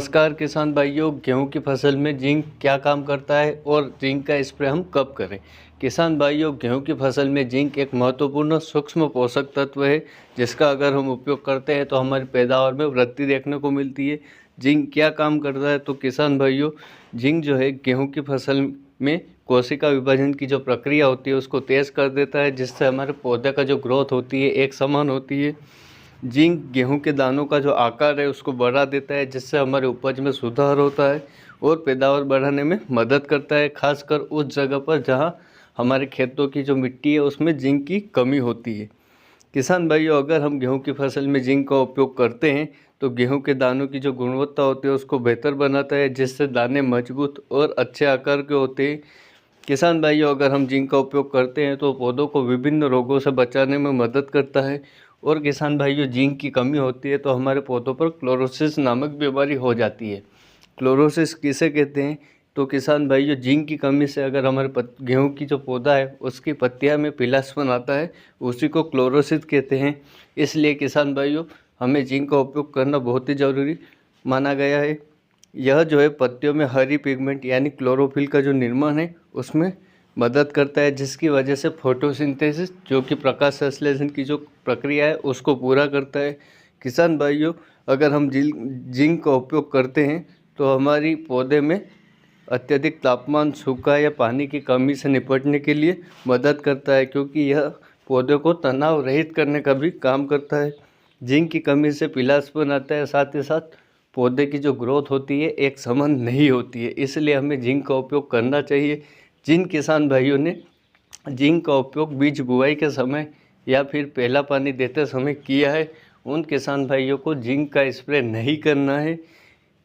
नमस्कार किसान भाइयों, गेहूं की फसल में जिंक क्या काम करता है और जिंक का स्प्रे हम कब करें। किसान भाइयों, गेहूं की फसल में जिंक एक महत्वपूर्ण सूक्ष्म पोषक तत्व है जिसका अगर हम उपयोग करते हैं तो हमारी पैदावार में वृद्धि देखने को मिलती है। जिंक क्या काम करता है तो किसान भाइयों, जिंक जो है गेहूँ की फसल में कोशिका विभाजन की जो प्रक्रिया होती है उसको तेज़ कर देता है, जिससे हमारे पौधे का जो ग्रोथ होती है एक समान होती है। जिंक गेहूं के दानों का जो आकार है उसको बढ़ा देता है, जिससे हमारे उपज में सुधार होता है और पैदावार बढ़ाने में मदद करता है, खासकर उस जगह पर जहां हमारे खेतों की जो मिट्टी है उसमें जिंक की कमी होती है। किसान भाइयों, अगर हम गेहूं की फसल में जिंक का उपयोग करते हैं तो गेहूं के दानों की जो गुणवत्ता होती है उसको बेहतर बनाता है, जिससे दाने मजबूत और अच्छे आकार के होते हैं। किसान भाइयों, अगर हम जिंक का उपयोग करते हैं तो पौधों को विभिन्न रोगों से बचाने में मदद करता है। और किसान भाइयों, जिंक की कमी होती है तो हमारे पौधों पर क्लोरोसिस नामक बीमारी हो जाती है। क्लोरोसिस किसे कहते हैं तो किसान भाइयों, जिंक की कमी से अगर हमारे गेहूं की जो पौधा है उसकी पत्तियां में पीलापन आता है, उसी को क्लोरोसिस कहते हैं। इसलिए किसान भाइयों, हमें जिंक का उपयोग करना बहुत ही ज़रूरी माना गया है। यह जो है पत्तियों में हरी पिगमेंट यानी क्लोरोफिल का जो निर्माण है उसमें मदद करता है, जिसकी वजह से फोटोसिंथेसिस जो कि प्रकाश संश्लेषण की जो प्रक्रिया है उसको पूरा करता है। किसान भाइयों, अगर हम जिंक का उपयोग करते हैं तो हमारी पौधे में अत्यधिक तापमान, सूखा या पानी की कमी से निपटने के लिए मदद करता है, क्योंकि यह पौधे को तनाव रहित करने का भी काम करता है। जिंक की कमी से पीलापन आता है, साथ ही साथ पौधे की जो ग्रोथ होती है एक समान नहीं होती है, इसलिए हमें जिंक का उपयोग करना चाहिए। जिन किसान भाइयों ने जिंक का उपयोग बीज बुआई के समय या फिर पहला पानी देते समय किया है, उन किसान भाइयों को जिंक का स्प्रे नहीं करना है।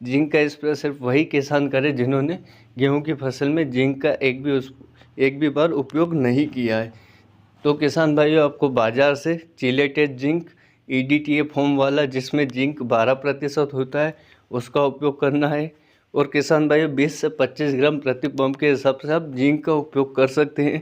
जिंक का स्प्रे सिर्फ वही किसान करे जिन्होंने गेहूं की फसल में जिंक का एक भी बार उपयोग नहीं किया है। तो किसान भाइयों, आपको बाज़ार से चिलेटेड जिंक EDTA फॉर्म वाला जिसमें जिंक 12% होता है उसका उपयोग करना है। और किसान भाइयों, 20 से 25 ग्राम प्रति पंप के हिसाब से आप जिंक का उपयोग कर सकते हैं।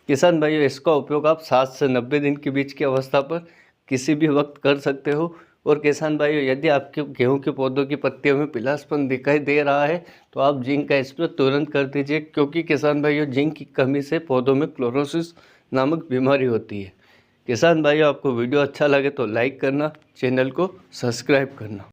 किसान भाइयों, इसका उपयोग आप 7 से 90 दिन के बीच की अवस्था पर किसी भी वक्त कर सकते हो। और किसान भाइयों, यदि आपके गेहूं के पौधों की पत्तियों में पीलापन दिखाई दे रहा है तो आप जिंक का स्प्रे तुरंत कर दीजिए, क्योंकि किसान भाइयों, जिंक की कमी से पौधों में क्लोरोसिस नामक बीमारी होती है। किसान भाइयों, आपको वीडियो अच्छा लगे तो लाइक करना, चैनल को सब्सक्राइब करना।